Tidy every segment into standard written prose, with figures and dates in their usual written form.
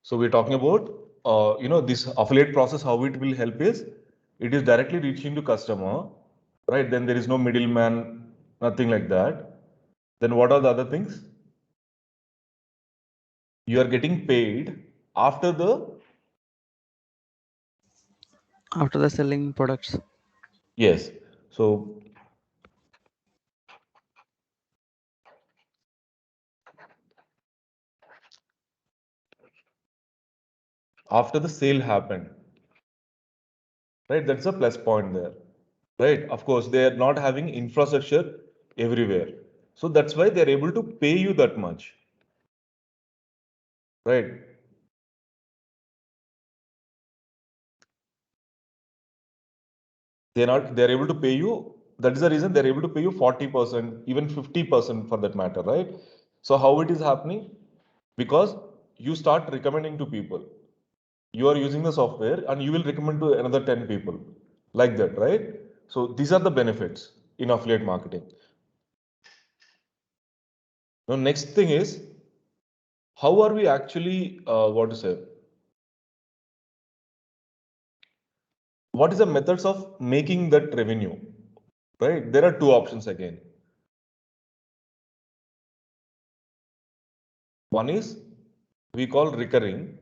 So we're talking about, this affiliate process, how it will help is, it is directly reaching to customer, right? Then there is no middleman, nothing like that. Then what are the other things? You are getting paid after after the selling products. yes. So after the sale happened, right? That's a plus point there, right? Of course, they are not having infrastructure everywhere. So that's why they're able to pay you that much, right? They're able to pay you. That is the reason they're able to pay you 40%, even 50% for that matter, right? So how it is happening? Because you start recommending to people. You are using the software and you will recommend to another 10 people, like that, right? So these are the benefits in affiliate marketing. Now, next thing is, how are we actually, what to say? What is the methods of making that revenue, right? There are two options again. One is we call recurring,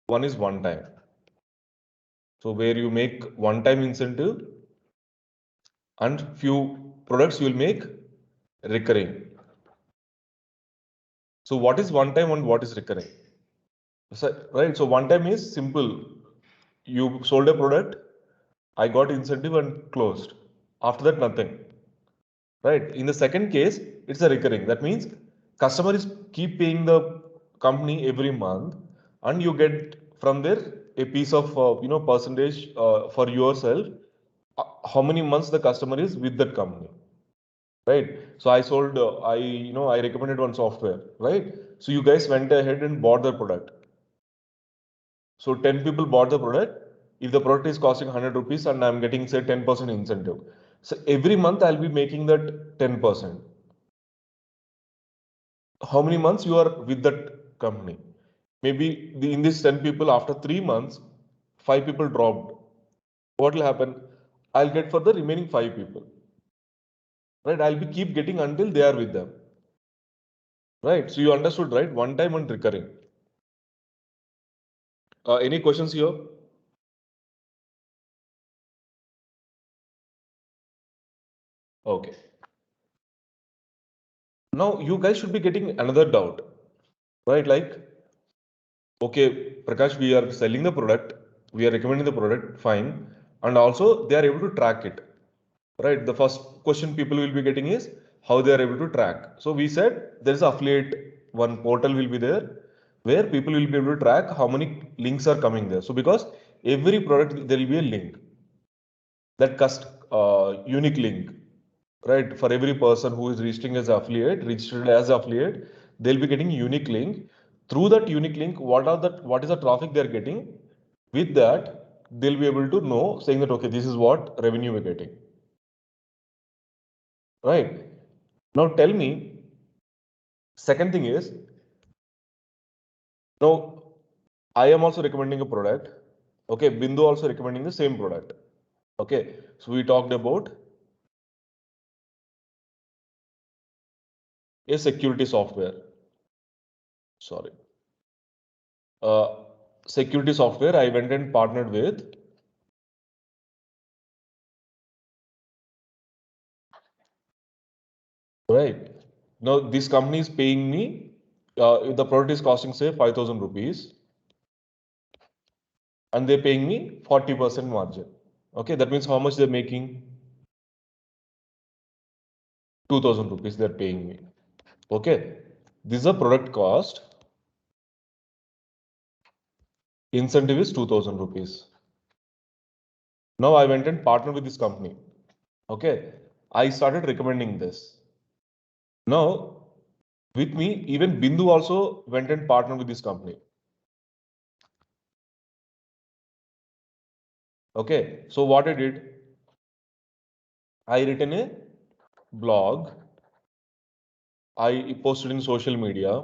one is one time. So where you make one time incentive and few products you will make recurring. So what is one time and what is recurring? So, right. So one time is simple. You sold a product, I got incentive and closed. After that, nothing. Right. In the second case, it's a recurring. That means customer is keep paying the company every month, and you get from there a piece of percentage for yourself. How many months the customer is with that company, right? So I sold, I recommended one software, right? So you guys went ahead and bought the product. So 10 people bought the product. If the product is costing 100 rupees and I'm getting say 10% incentive, so every month I'll be making that 10%. How many months you are with that company? Maybe in these 10 people, after 3 months, 5 people dropped. What will happen? I'll get for the remaining 5 people, right? I'll be keep getting until they are with them, right? So you understood, right? One time and recurring. Any questions here? Okay. Now you guys should be getting another doubt, right? Like, okay, Prakash, we are selling the product, we are recommending the product, fine, and also they are able to track it, right? The first question people will be getting is how they are able to track. So we said there is affiliate, one portal will be there where people will be able to track how many links are coming there. So because every product there will be a link, that unique link, right? For every person who is registered as affiliate, they'll be getting unique link. Through that unique link, what is the traffic they're getting? With that, they'll be able to know, saying that okay, this is what revenue we're getting. Right. Now tell me, second thing is, now I am also recommending a product. Okay, Bindu also recommending the same product. Okay, so we talked about a security software. Sorry. Uh, Security software I went and partnered with. Right. Now this company is paying me, if the product is costing say 5,000 rupees, and they're paying me 40% margin. Okay, that means how much they're making? 2,000 rupees they're paying me. Okay, this is a product cost. Incentive is 2,000 rupees. Now I went and partnered with this company. Okay, I started recommending this. Now, with me, even Bindu also went and partnered with this company. Okay, so what I did, I written a blog, I posted in social media,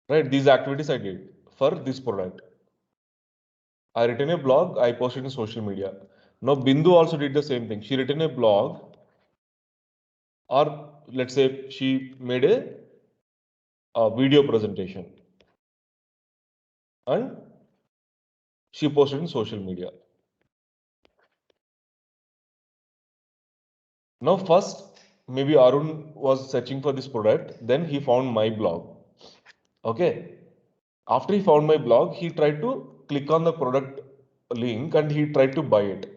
right? These activities I did for this product. I written a blog, I posted in social media. Now Bindu also did the same thing. She written a blog, or let's say she made a video presentation and she posted in social media. Now first, maybe Arun was searching for this product, then he found my blog. Okay. After he found my blog, he tried to click on the product link and he tried to buy it.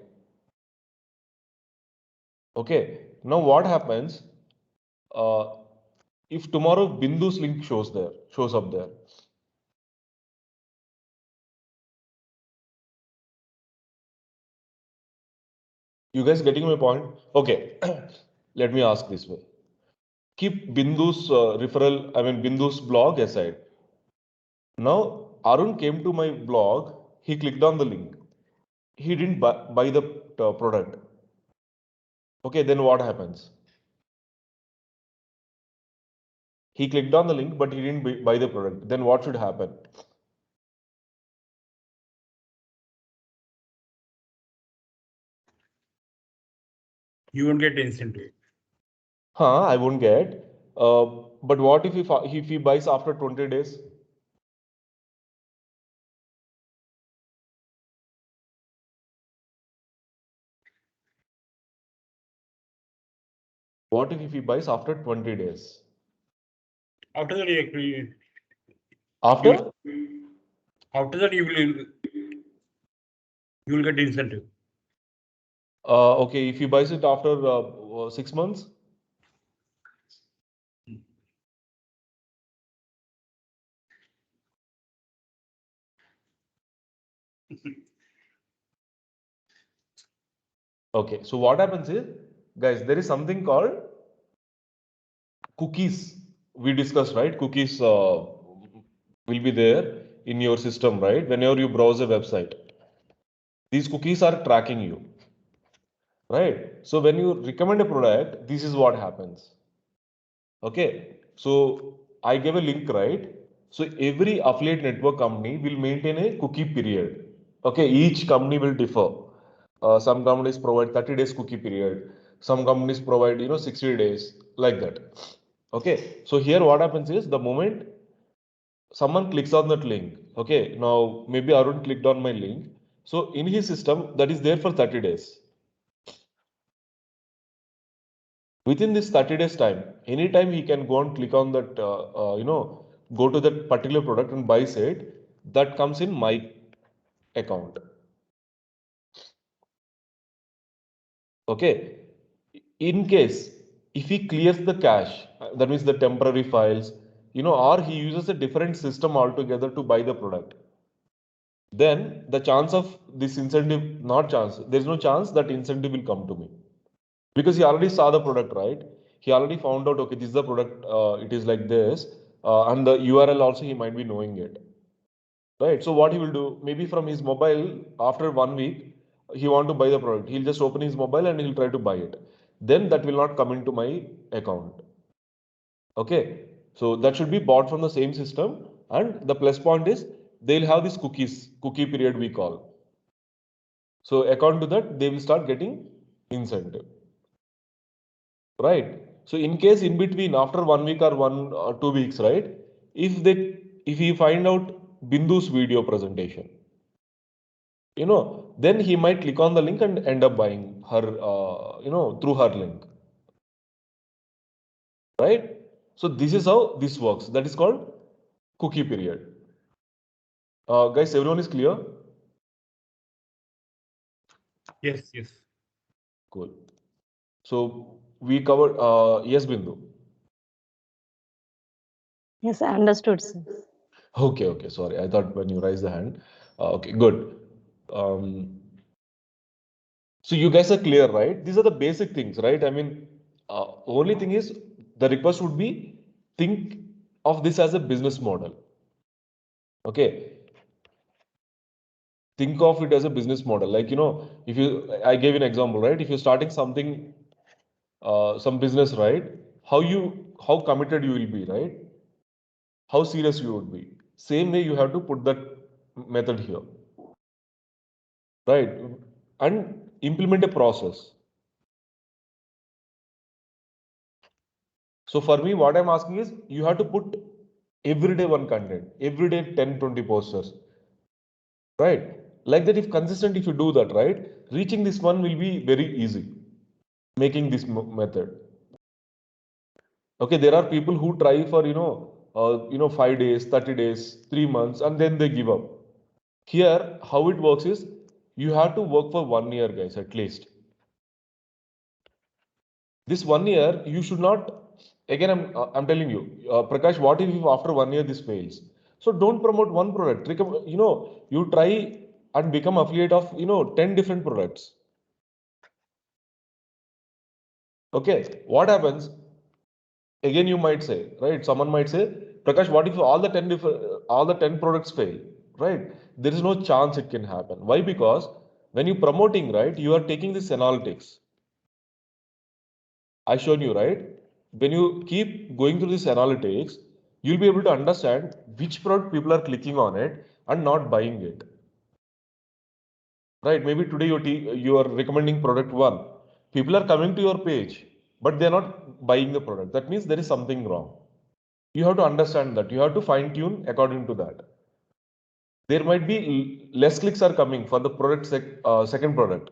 Okay. Now what happens uh, if tomorrow Bindu's link shows up there? You guys getting my point? Okay. Let me ask this way. Keep Bindu's Bindu's blog aside. Now Arun came to my blog. He clicked on the link. He didn't buy the product. Okay, then what happens? He clicked on the link, but he didn't buy the product. Then what should happen? You won't get incentive. I won't get. But what if he buys after 20 days? What if he buys after 20 days? After that, After? after that you will get incentive. Okay, if he buys it after 6 months? Okay, so what happens is, guys, there is something called cookies. We discussed, right? Cookies will be there in your system, right? Whenever you browse a website, these cookies are tracking you, right? So when you recommend a product, this is what happens. Okay, so I gave a link, right? So every affiliate network company will maintain a cookie period. Okay, each company will differ. Some companies provide 30 days cookie period. Some companies provide 60 days, like that. Okay, so here what happens is the moment someone clicks on that link, okay, now maybe Arun clicked on my link. So in his system, that is there for 30 days. Within this 30 days time, anytime he can go and click on that, go to that particular product and buys it, that comes in my account. Okay. In case if he clears the cache, that means the temporary files, or he uses a different system altogether to buy the product, then the chance of this incentive, not chance, there's no chance that incentive will come to me. Because he already saw the product, right? He already found out, okay, this is the product, it is like this, and the URL also he might be knowing it, right? So what he will do, maybe from his mobile, after 1 week, he want to buy the product. He'll just open his mobile and he'll try to buy it. Then that will not come into my account. Okay, so that should be bought from the same system. And the plus point is they'll have this cookie period we call. So according to that, they will start getting incentive. Right. So in case in between after 1 week or 1 or 2 weeks, right? If he find out Bindu's video presentation, then he might click on the link and end up buying her, through her link. Right? So this is how this works. That is called cookie period. Guys, everyone is clear? Yes, yes. Cool. So we covered, yes, Bindu. Yes, I understood, sir. Okay, sorry. I thought when you raised the hand. Okay, good. So you guys are clear, right? These are the basic things, right? I mean, only thing is the request would be think of this as a business model. Okay. Think of it as a business model. Like, I gave an example, right? If you're starting something, some business, right? How committed you will be, right? how serious you would be. Same way you have to put that method here, right? And implement a process. So for me, what I'm asking is you have to put every day one content, every day 10, 20 posters, right? Like that, if consistent, if you do that, right, reaching this one will be very easy, making this method. Okay, there are people who try for, 5 days, 30 days, 3 months, and then they give up. Here, how it works is you have to work for 1 year, guys, at least. This 1 year, you should not, again, I'm telling you, Prakash, what if after 1 year this fails? So don't promote one product. You try and become affiliate of, 10 different products. Okay, what happens? Again, you might say, right? Someone might say, Prakash, what if all the 10 products fail? Right? There is no chance it can happen. Why? Because when you're promoting, right, you are taking this analytics. I showed you, right? When you keep going through this analytics, you'll be able to understand which product people are clicking on it and not buying it. Right? Maybe today you are recommending product one. People are coming to your page, but they're not buying the product. That means there is something wrong. You have to understand that. You have to fine tune according to that. There might be less clicks are coming for the second product,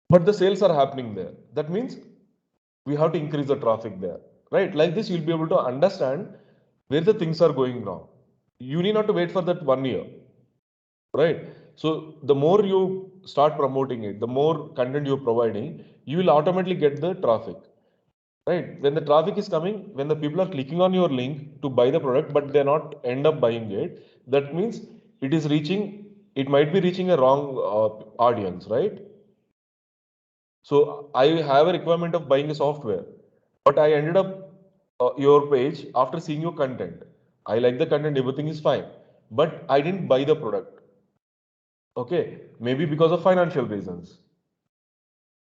but the sales are happening there. That means we have to increase the traffic there, right? Like this, you'll be able to understand where the things are going wrong. You need not to wait for that 1 year, right? So the more you start promoting it, the more content you're providing, you will automatically get the traffic. Right. When the traffic is coming, when the people are clicking on your link to buy the product, but they're not end up buying it, that means it might be reaching a wrong audience, right? So I have a requirement of buying a software, but I ended up your page after seeing your content. I like the content, everything is fine, but I didn't buy the product. Okay, maybe because of financial reasons.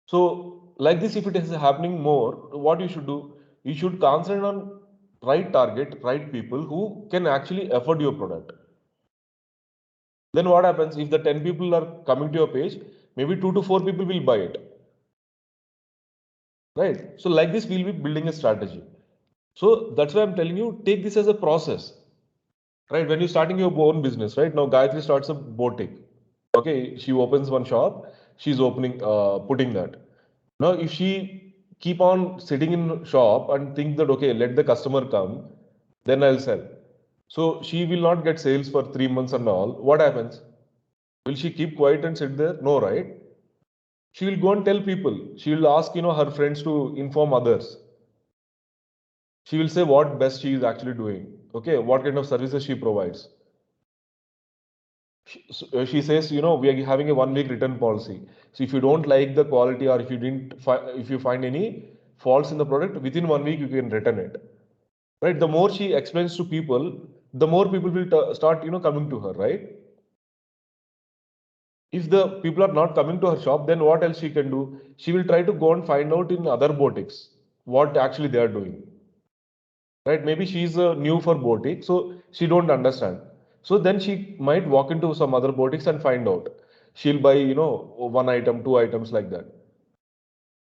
So, like this, if it is happening more, what you should do? You should concentrate on right target, right people who can actually afford your product. Then what happens if the 10 people are coming to your page? Maybe 2 to 4 people will buy it. Right? So, like this, we'll be building a strategy. So, that's why I'm telling you, take this as a process. Right? When you're starting your own business, right? Now, Gayatri starts a boutique. Okay, she opens one shop, she's putting that. Now, if she keep on sitting in shop and think that, okay, let the customer come, then I'll sell. So she will not get sales for 3 months and all. What happens? Will she keep quiet and sit there? No, right? She will go and tell people. She will ask, her friends to inform others. She will say what best she is actually doing. Okay, what kind of services she provides. She says, we are having a 1 week return policy. So if you don't like the quality or if you find any faults in the product, within 1 week you can return it. Right? The more she explains to people, the more people will start, coming to her, right? If the people are not coming to her shop, then what else she can do? She will try to go and find out in other boutiques what actually they are doing. Right? Maybe she's new for boutique, so she don't understand. So then she might walk into some other boutiques and find out. She'll buy, one item, two items like that.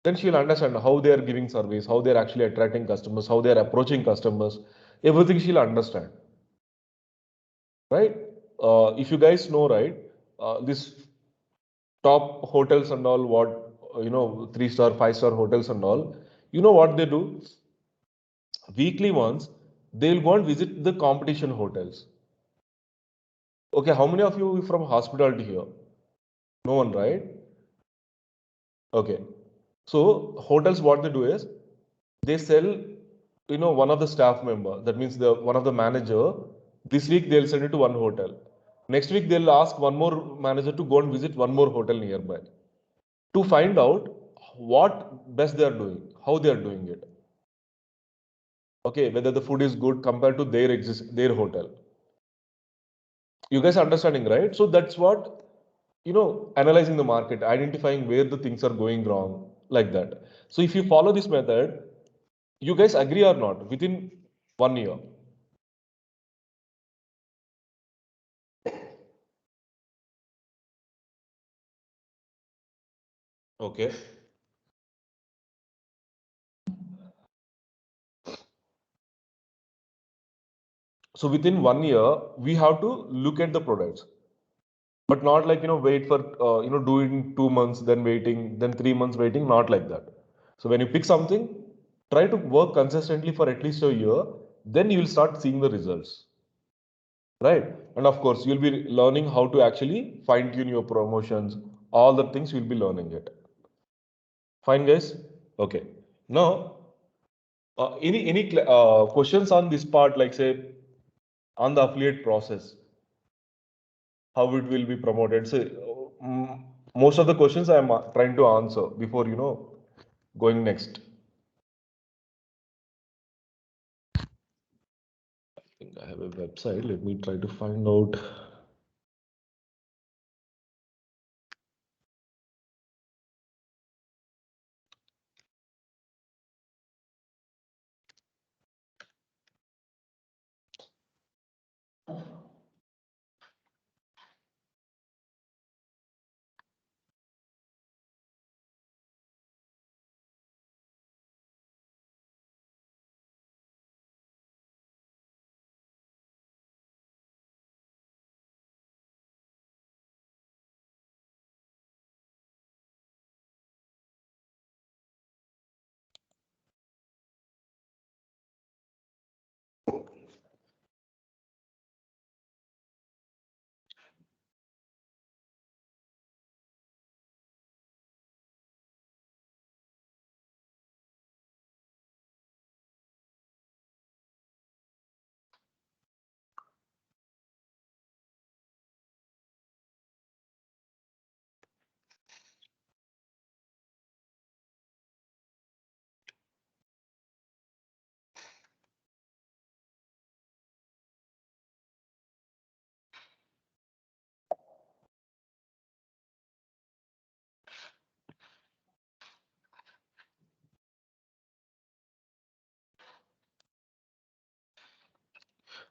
Then she'll understand how they are giving service, how they're actually attracting customers, how they're approaching customers. Everything she'll understand. Right? If you guys know, right, this top hotels and all, 3-star, 5-star hotels and all, you know what they do? Weekly once, they'll go and visit the competition hotels. Okay, how many of you from hospitality here? No one, right? Okay. So hotels, what they do is they sell, one of the staff member. That means the one of the manager. This week they'll send it to one hotel. Next week they'll ask one more manager to go and visit one more hotel nearby to find out what best they are doing, how they are doing it. Okay, whether the food is good compared to their hotel. You guys are understanding, right? So that's what, analyzing the market, identifying where the things are going wrong, like that. So if you follow this method, you guys agree or not? Within 1 year. Okay. So within 1 year, we have to look at the products, but not like, wait for, doing 2 months, then waiting, then 3 months waiting, not like that. So when you pick something, try to work consistently for at least a year, then you will start seeing the results, right? And of course, you'll be learning how to actually fine tune your promotions, all the things you'll be learning it. Fine, guys? Okay. Now, any questions on this part, like say, on the affiliate process, how it will be promoted? So, most of the questions I am trying to answer before, going next. I think I have a website. Let me try to find out.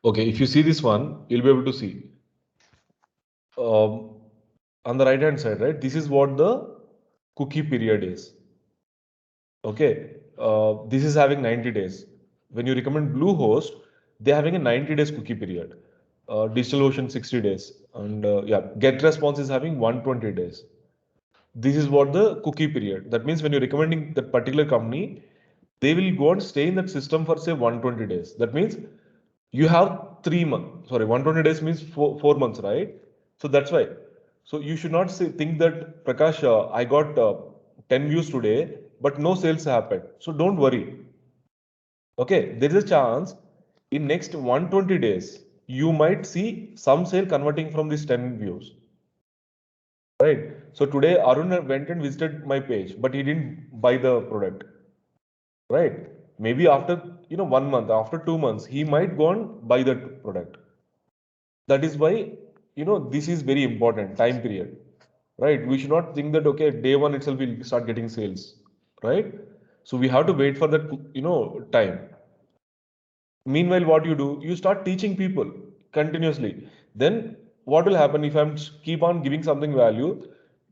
Okay, if you see this one, you'll be able to see. On the right hand side, right? This is what the cookie period is. Okay, this is having 90 days. When you recommend Bluehost, they're having a 90 days cookie period. DigitalOcean 60 days, and yeah, GetResponse is having 120 days. This is what the cookie period. That means when you're recommending that particular company, they will go and stay in that system for say 120 days. That means you have 3 months. Sorry, 120 days means 4 months, right? So that's why. So you should not think that Prakash, I got 10 views today, but no sales happened. So don't worry. Okay, there is a chance in next 120 days you might see some sale converting from these 10 views. Right. So today Arun went and visited my page, but he didn't buy the product. Right. Maybe after 1 month, after 2 months, he might go and buy that product. That is why this is very important time period. Right. We should not think that okay, day one itself we'll start getting sales. Right. So we have to wait for that time. Meanwhile, what you do, you start teaching people continuously. Then what will happen if I'm keep on giving something value?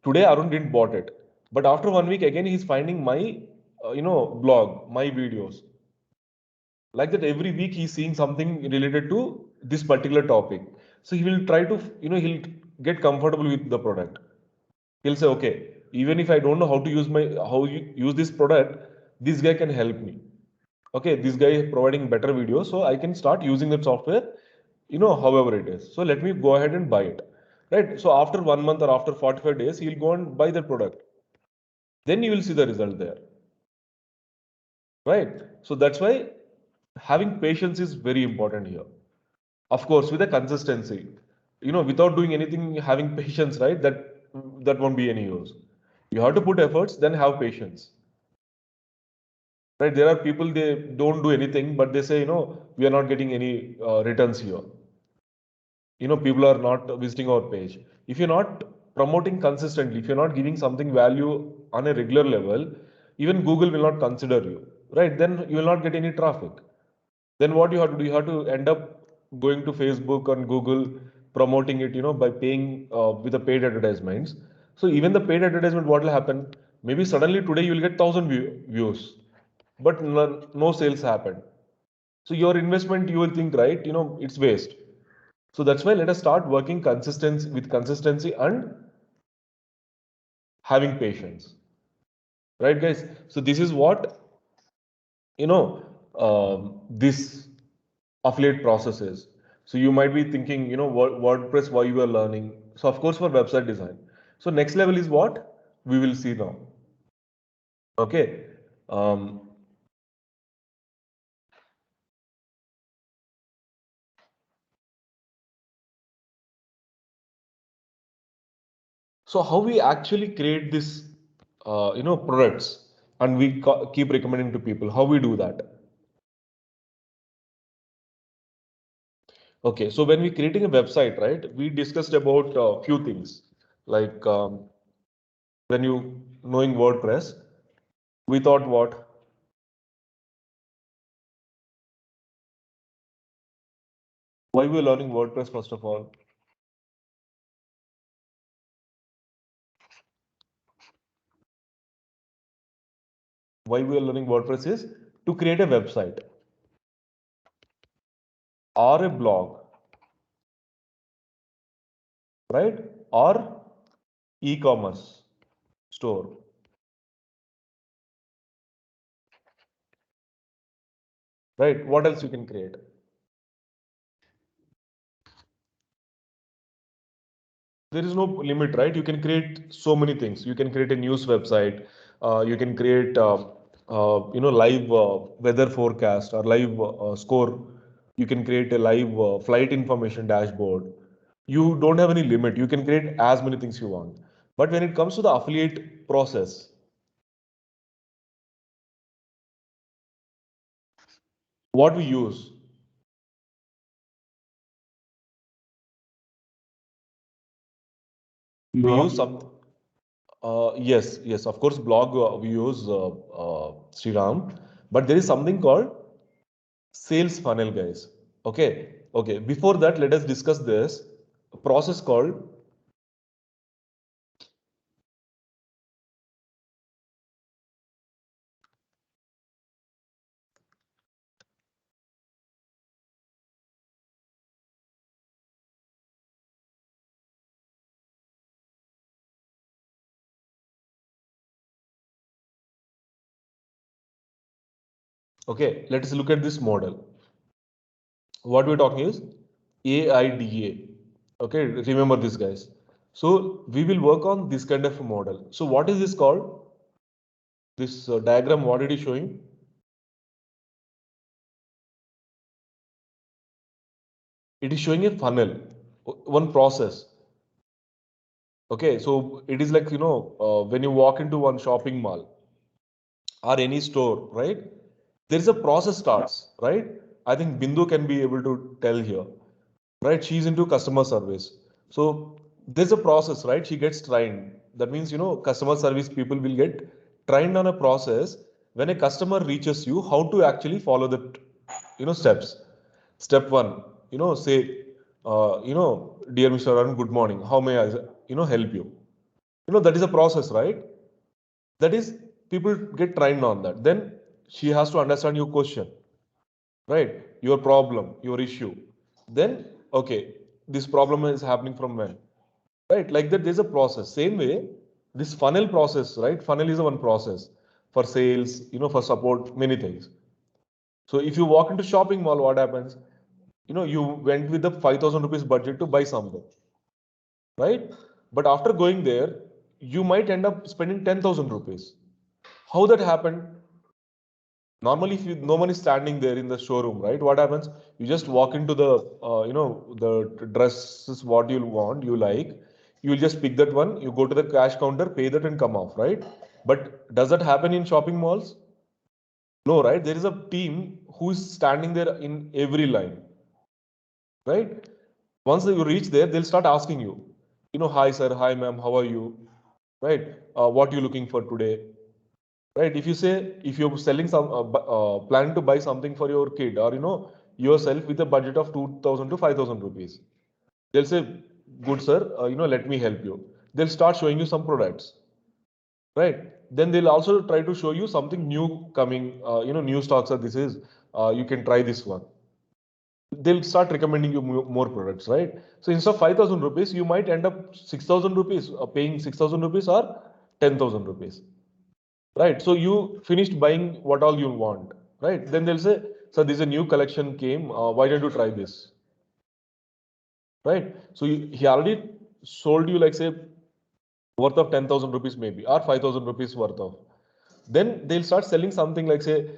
Today Arun didn't bought it, but after 1 week again he's finding my blog, my videos. Like that every week he's seeing something related to this particular topic. So he will try to he'll get comfortable with the product. He'll say, okay, even if I don't know how to use how you use this product, this guy can help me. Okay, this guy is providing better video, so I can start using that software, however it is. So let me go ahead and buy it. Right. So after 1 month or after 45 days, he'll go and buy the product. Then you will see the result there. Right. So that's why having patience is very important here. Of course, with a consistency. Without doing anything, having patience, right? That won't be any use. You have to put efforts, then have patience. Right? There are people, they don't do anything, but they say, we are not getting any returns here. People are not visiting our page. If you're not promoting consistently, if you're not giving something value on a regular level, even Google will not consider you. Right? Then you will not get any traffic. then what you have to do? You have to end up going to Facebook and Google, promoting it, by paying with the paid advertisements. So even the paid advertisement, what will happen? Maybe suddenly today you will get 1,000 views, but no sales happen. So your investment, you will think, right, it's waste. So that's why let us start working consistency and having patience. Right, guys? So this is what, this affiliate process is. So you might be thinking, WordPress, why you are learning. So of course for website design. So next level is what we will see now. Okay. So how we actually create this, products, and we keep recommending to people, how we do that. Okay, so when we creating a website, right, we discussed about a few things, like when you knowing WordPress, we thought what? Why we are learning WordPress first of all? Why we are learning WordPress is to create a website or a blog, right? Or e-commerce store. Right? What else you can create? There is no limit, right? You can create so many things. You can create a news website. You can create, live weather forecast or live score. You can create a live flight information dashboard. You don't have any limit. You can create as many things you want. But when it comes to the affiliate process, what we use? We use some. Yes, of course, blog we use Sriram, but there is something called sales funnel, guys. Okay. Before that, let us discuss this process called. Okay, let us look at this model. What we're talking is AIDA. Okay, remember this, guys. So we will work on this kind of a model. So what is this called? This diagram, what it is showing? It is showing a funnel, one process. Okay, so it is like, when you walk into one shopping mall or any store, right? There is a process starts, right? I think Bindu can be able to tell here, right? She's into customer service. So there's a process, right? She gets trained. That means, customer service people will get trained on a process when a customer reaches you, how to actually follow the, steps. Step one, say, dear Mr. Arun, good morning. How may I, help you? That is a process, right? That is, people get trained on that. Then she has to understand your question, right? Your problem, your issue. Then, okay, this problem is happening from when? Right? Like that, there's a process. Same way, this funnel process, right? Funnel is a one process for sales, for support, many things. So if you walk into shopping mall, what happens? You went with the 5,000 rupees budget to buy something, right? But after going there, you might end up spending 10,000 rupees. How that happened? Normally, if no one is standing there in the showroom, right? What happens? You just walk into the, the dresses what you want, you like. You will just pick that one. You go to the cash counter, pay that, and come off, right? But does that happen in shopping malls? No, right? There is a team who is standing there in every line, right? Once you reach there, they'll start asking you, hi sir, hi ma'am, how are you, right? What are you looking for today? right? If you say, if you're selling planning to buy something for your kid or, yourself with a budget of 2,000 to 5,000 rupees, they'll say, good sir, let me help you. They'll start showing you some products, right? Then they'll also try to show you something new coming, new stocks, or this is, you can try this one. They'll start recommending you more products, right? So instead of 5,000 rupees, you might end up 6,000 rupees, paying 6,000 rupees or 10,000 rupees, right? So you finished buying what all you want, right? Then they'll say, sir, this is a new collection came, why don't you try this, right? So he already sold you, like say, worth of 10,000 rupees maybe, or 5,000 rupees worth of. Then they'll start selling something like say,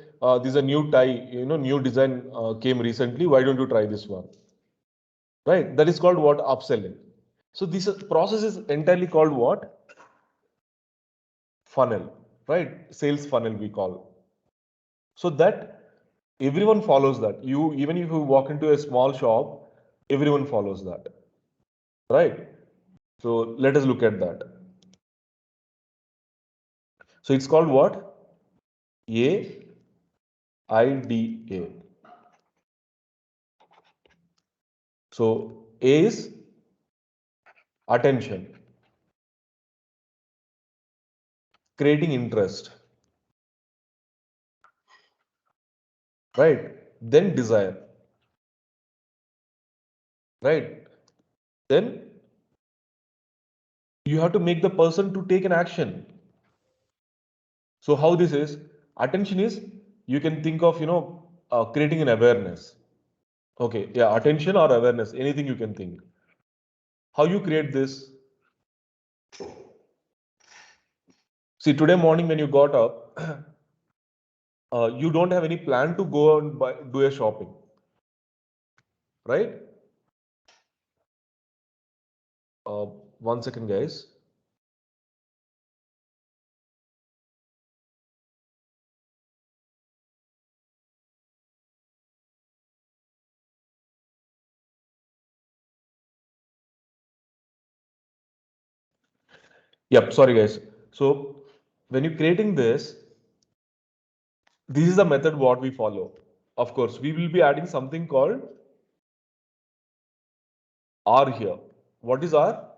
this is a new tie, new design came recently, why don't you try this one, right? That is called what? Upselling. So this process is entirely called what? Funnel, right? Sales funnel we call. So that everyone follows that. You, even if you walk into a small shop, everyone follows that, right? So let us look at that. So it's called what? AIDA. So A is attention, creating interest, right? Then desire, right? Then you have to make the person to take an action. So how this is? Attention is, you can think of, creating an awareness. Okay, yeah, attention or awareness, anything you can think. How you create this? See, today morning when you got up, you don't have any plan to go and do a shopping, right? Uh, 1 second, guys. Yep, sorry guys. So when you're creating this is the method what we follow. Of course, we will be adding something called R here. What is R?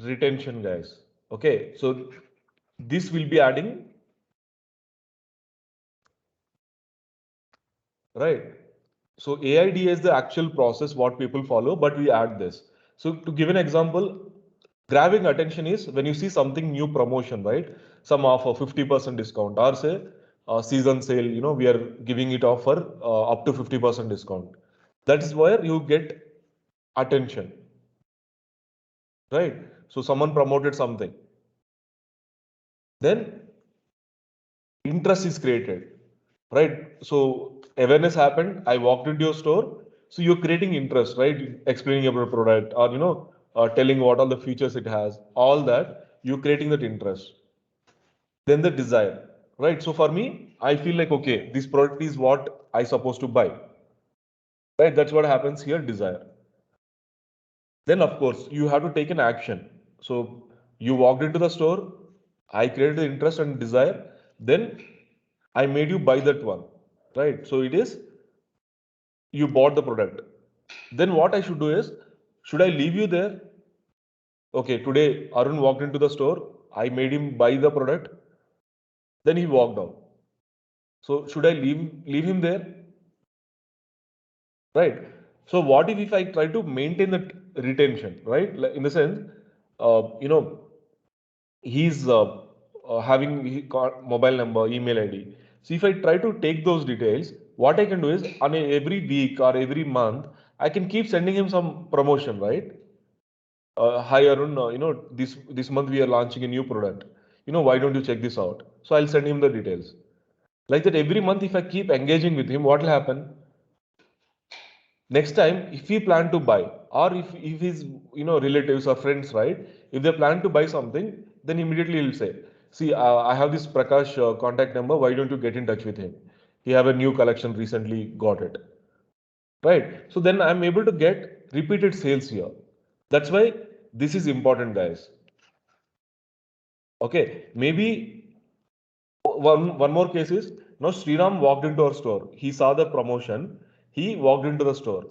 Retention, guys. Okay, so this will be adding, right? So AIDA is the actual process what people follow, but we add this. So to give an example, grabbing attention is when you see something new promotion, right? Some offer 50% discount, or say season sale, we are giving it offer up to 50% discount. That is where you get attention, right? So someone promoted something. Then interest is created, right? So awareness happened. I walked into your store. So you're creating interest, right? Explaining about a product, or telling what all the features it has. All that you're creating that interest. Then the desire, right? So for me, I feel like, okay, this product is what I supposed to buy, right? That's what happens here. Desire. Then of course you have to take an action. So you walked into the store. I created the interest and desire. Then I made you buy that one, right? So it is, you bought the product. Then what I should do is, should I leave you there? Okay, today Arun walked into the store. I made him buy the product. Then he walked out. So should I leave him there? Right. So what if I try to maintain that retention, right? Like, in the sense, uh, you know, he's having mobile number, email ID. So if I try to take those details, what I can do is on every week or every month, I can keep sending him some promotion, right? Hi Arun, this month we are launching a new product. Why don't you check this out? So I'll send him the details. Like that, every month, if I keep engaging with him, what will happen? Next time, if he plan to buy, or if his relatives or friends, right? If they plan to buy something, then immediately he'll say, see, I have this Prakash contact number. Why don't you get in touch with him? He have a new collection recently got it, right? So then I'm able to get repeated sales here. That's why This is important, guys. Okay, maybe one more case is, now Sriram walked into our store. He saw the promotion. He walked into the store,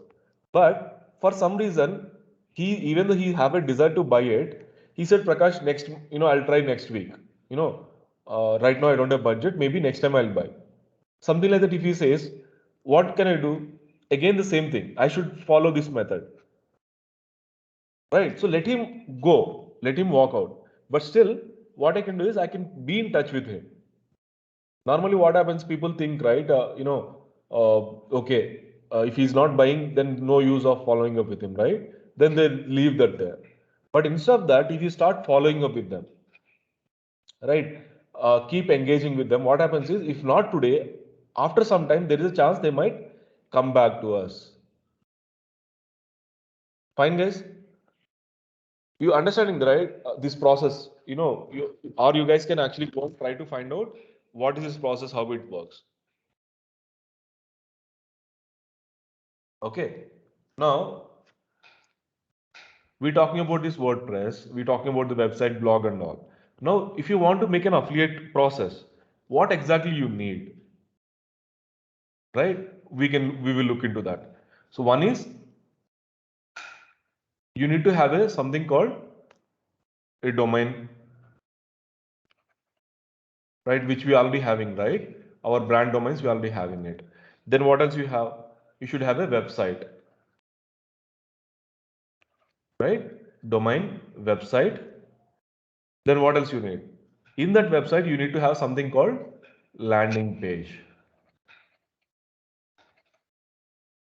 but for some reason, even though he have a desire to buy it, he said, Prakash, next, I'll try next week. Right now I don't have budget. Maybe next time I'll buy. Something like that. If he says, what can I do? Again, the same thing. I should follow this method. Right? So let him go. Let him walk out. But still, what I can do is I can be in touch with him. Normally what happens, people think, right, okay, if he's not buying, then no use of following up with him, right? Then they leave that there. But instead of that, if you start following up with them, right, keep engaging with them, what happens is, if not today, after some time, there is a chance they might come back to us. Fine, guys? You understanding, right? This process, or you guys can actually go and try to find out what is this process, how it works. Okay. Now, we're talking about this WordPress, we're talking about the website, blog and all. Now, if you want to make an affiliate process, what exactly you need, right? We will look into that. So one is, you need to have something called a domain, right? Which we already having, right? Our brand domains, we already having it. Then what else you have? You should have a website, right? Domain, website. Then what else you need? In that website, you need to have something called landing page.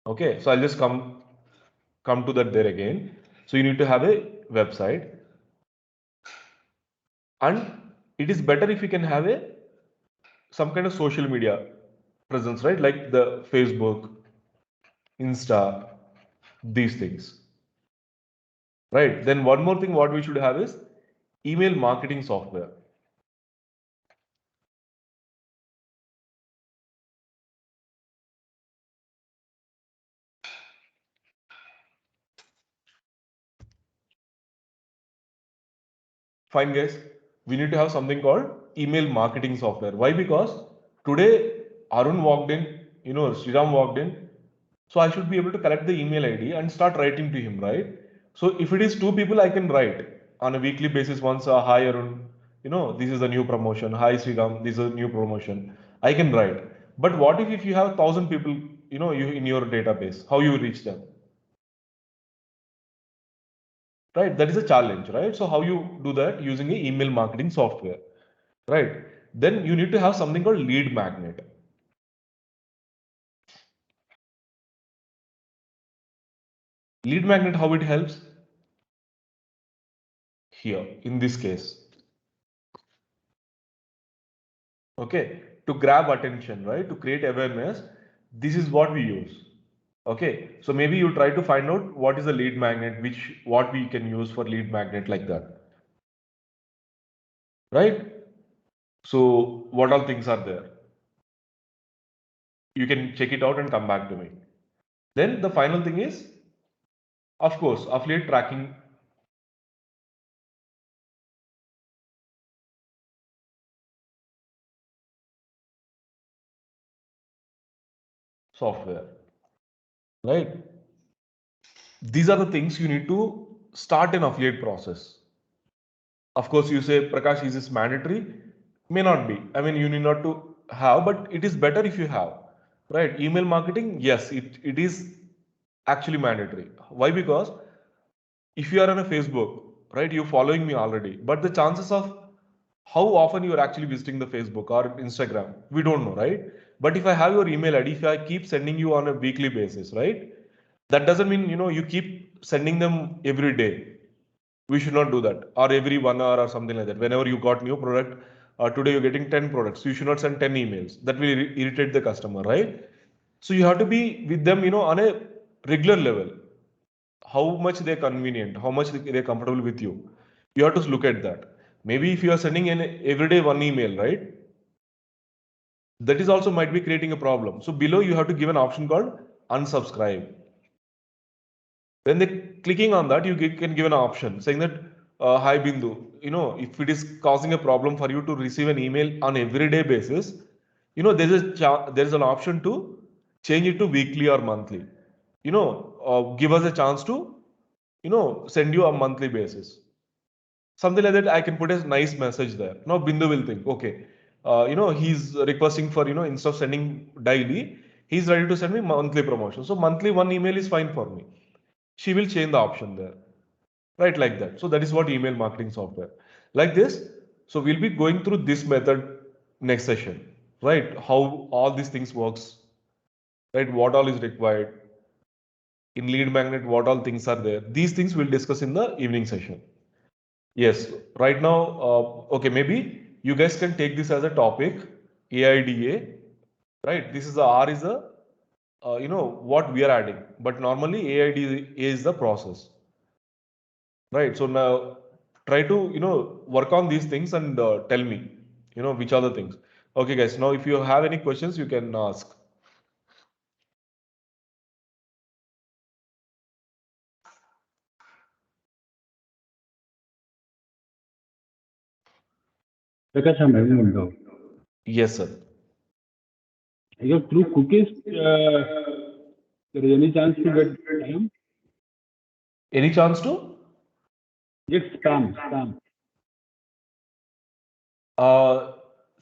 Okay, so I'll just come to that there again. So you need to have a website, and it is better if you can have some kind of social media presence, right? Like the Facebook, Insta, these things, right? Then one more thing, what we should have is email marketing software. Fine, guys. We need to have something called email marketing software. Why? Because today Arun walked in, Sriram walked in. So I should be able to collect the email ID and start writing to him, right? So if it is 2 people, I can write on a weekly basis once, hi Arun, this is a new promotion. Hi Sriram, this is a new promotion. I can write. But what if you have 1,000 people, you in your database, how you reach them? Right? That is a challenge, right? So how you do that? Using an email marketing software, right? Then you need to have something called lead magnet. Lead magnet, how it helps? Here, in this case. Okay, to grab attention, right? To create awareness, this is what we use. Okay, so maybe you try to find out what is the lead magnet, what we can use for lead magnet like that. Right? So what all things are there? You can check it out and come back to me. Then the final thing is, of course, affiliate tracking software, right? These are the things you need to start an affiliate process. Of course, you say, Prakash, is this mandatory? May not be. I mean, you need not to have, but it is better if you have, right? Email marketing, yes, it is actually mandatory. Why? Because if you are on a Facebook, right, you're following me already, but the chances of how often you are actually visiting the Facebook or Instagram, we don't know, right? But if I have your email ID, if I keep sending you on a weekly basis, right, that doesn't mean, you keep sending them every day. We should not do that, or every 1 hour or something like that. Whenever you got new product, today you're getting 10 products, you should not send 10 emails. That will irritate the customer, right? So you have to be with them, on a regular level. How much they're convenient, how much they're comfortable with you. You have to look at that. Maybe if you are sending in every day one email, right? That is also might be creating a problem. So below you have to give an option called unsubscribe. When they clicking on that, can give an option saying that, hi Bindu, if it is causing a problem for you to receive an email on everyday basis, there's an option to change it to weekly or monthly. Give us a chance to, send you a monthly basis. Something like that, I can put a nice message there. Now Bindu will think, okay, he's requesting for, instead of sending daily, he's ready to send me monthly promotion. So monthly one email is fine for me. She will change the option there, right? Like that. So that is what email marketing software. Like this. So we'll be going through this method next session, right? How all these things works, right? What all is required in lead magnet, what all things are there. These things we'll discuss in the evening session. Yes, right now, okay, maybe you guys can take this as a topic, AIDA, right? This is the R is the, what we are adding, but normally AIDA is the process, right? So now try to, work on these things and tell me, which are the things. Okay, guys, now if you have any questions, you can ask. Prakash, I'm having one doubt. Yes, sir. Through cookies, there is any chance to get spam? Any chance to? Get spam.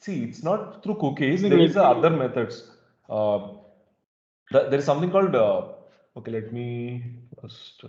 See, it's not through cookies. There is other methods. There is something called. Okay, let me first.